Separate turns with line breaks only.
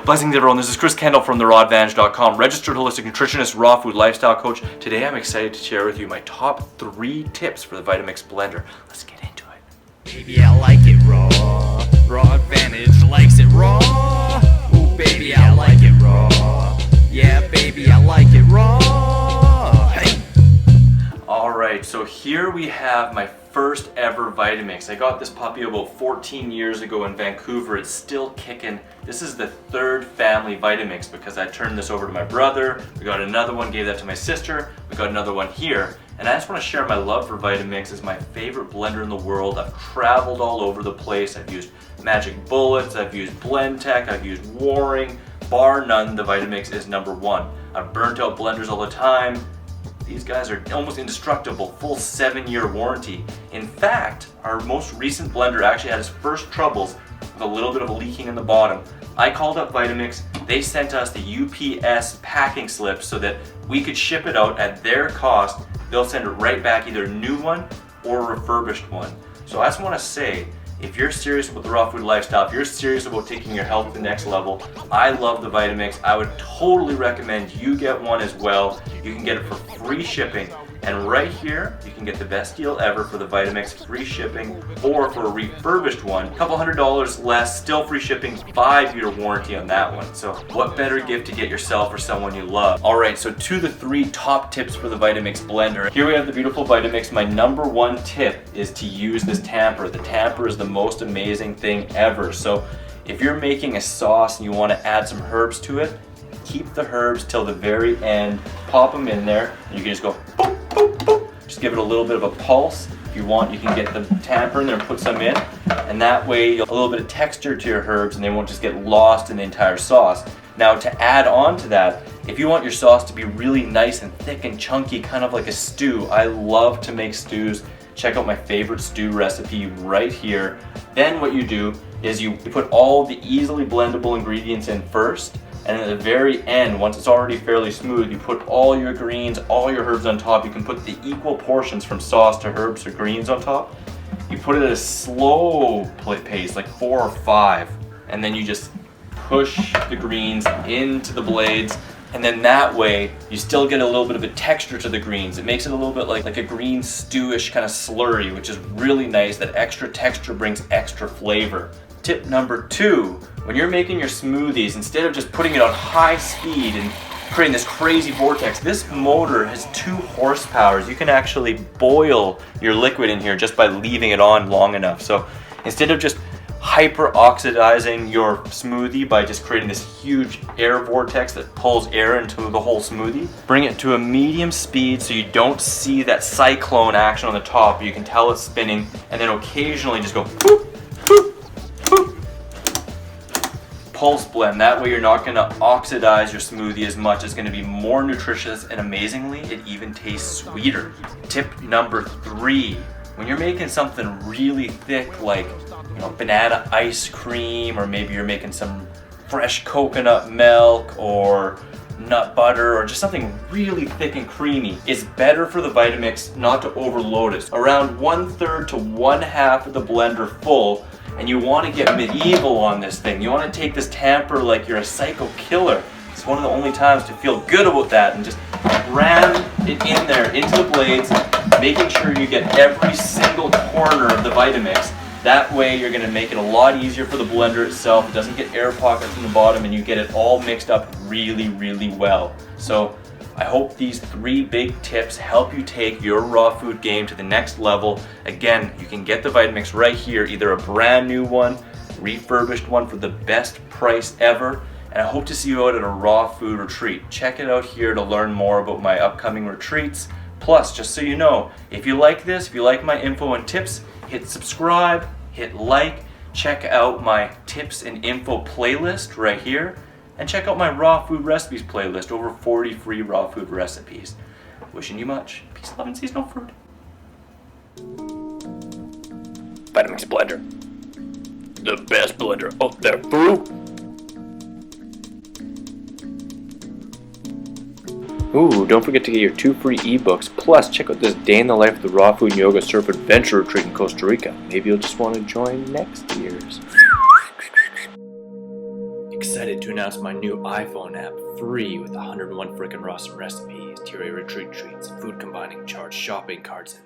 Blessings everyone, this is Chris Kendall from therawadvantage.com, registered holistic nutritionist, raw food lifestyle coach. Today I'm excited to share with you my top 3 tips for the Vitamix Blender. Let's get into it.
Baby, I like it raw. Raw Advantage likes it raw. Ooh, baby, I like it raw. Yeah, baby, I like it raw. Hey.
Alright, so here we have my first ever Vitamix. I got this puppy about 14 years ago in Vancouver. It's still kicking. This is the 3rd family Vitamix because I turned this over to my brother. We got another one, gave that to my sister. We got another one here. And I just want to share my love for Vitamix. It's my favorite blender in the world. I've traveled all over the place. I've used Magic Bullets, I've used Blendtec, I've used Waring. Bar none, the Vitamix is number 1. I've burnt out blenders all the time. These guys are almost indestructible, full 7-year warranty. In fact, our most recent blender actually had its first troubles with a little bit of a leaking in the bottom. I called up Vitamix, they sent us the UPS packing slip so that we could ship it out at their cost. They'll send it right back, either a new one or a refurbished one. So I just want to say, if you're serious about the raw food lifestyle, if you're serious about taking your health to the next level, I love the Vitamix. I would totally recommend you get one as well. You can get it for free shipping. And right here, you can get the best deal ever for the Vitamix, free shipping, or for a refurbished one, a couple $100 less, still free shipping, 5-year warranty on that one. So what better gift to get yourself or someone you love? Alright, so to the 3 top tips for the Vitamix blender. Here we have the beautiful Vitamix. My number 1 tip is to use this tamper. The tamper is the most amazing thing ever. So if you're making a sauce and you want to add some herbs to it, keep the herbs till the very end, pop them in there, and you can just go boop, boop, boop. Just give it a little bit of a pulse. If you want, you can get the tamper in there and put some in, and that way you'll a little bit of texture to your herbs and they won't just get lost in the entire sauce. Now to add on to that, if you want your sauce to be really nice and thick and chunky, kind of like a stew, I love to make stews. Check out my favorite stew recipe right here. Then what you do is you put all the easily blendable ingredients in first, and at the very end, once it's already fairly smooth, you put all your greens, all your herbs on top. You can put the equal portions from sauce to herbs to greens on top. You put it at a slow pace, like 4 or 5, and then you just push the greens into the blades, and then that way you still get a little bit of a texture to the greens. It makes it a little bit like a green stewish kind of slurry, which is really nice. That extra texture brings extra flavor. Tip number 2, when you're making your smoothies, instead of just putting it on high speed and creating this crazy vortex, this motor has 2 horsepower. You can actually boil your liquid in here just by leaving it on long enough. So instead of just hyper oxidizing your smoothie by just creating this huge air vortex that pulls air into the whole smoothie, bring it to a medium speed so you don't see that cyclone action on the top. You can tell it's spinning, and then occasionally just go boop, boop, boop. Pulse blend. That way you're not going to oxidize your smoothie as much. It's going to be more nutritious, and amazingly, it even tastes sweeter. Tip number 3, when you're making something really thick like banana ice cream, or maybe you're making some fresh coconut milk or nut butter, or just something really thick and creamy, it's better for the Vitamix not to overload it. Around 1/3 to 1/2 of the blender full, and you want to get medieval on this thing. You want to take this tamper like you're a psycho killer. It's one of the only times to feel good about that, and just ram it in there into the blades, making sure you get every single corner of the Vitamix. That way you're going to make it a lot easier for the blender itself. It doesn't get air pockets in the bottom, and you get it all mixed up really, really well. So I hope these 3 big tips help you take your raw food game to the next level. Again, you can get the Vitamix right here, either a brand new one, refurbished one for the best price ever. And I hope to see you out at a raw food retreat. Check it out here to learn more about my upcoming retreats. Plus, just so you know, if you like this, if you like my info and tips, hit subscribe, hit like, check out my tips and info playlist right here, and check out my raw food recipes playlist, over 40 free raw food recipes. Wishing you much peace, love, and seasonal fruit. Vitamix Blender. The best blender out there, boo! Ooh, don't forget to get your 2 free ebooks. Plus, check out this day in the life of the Raw Food and Yoga Surf Adventure Retreat in Costa Rica. Maybe you'll just want to join next year's. Excited
excited to announce my new iPhone app, free with 101 frickin' awesome recipes, Terry retreat treats, food combining charts, shopping carts, and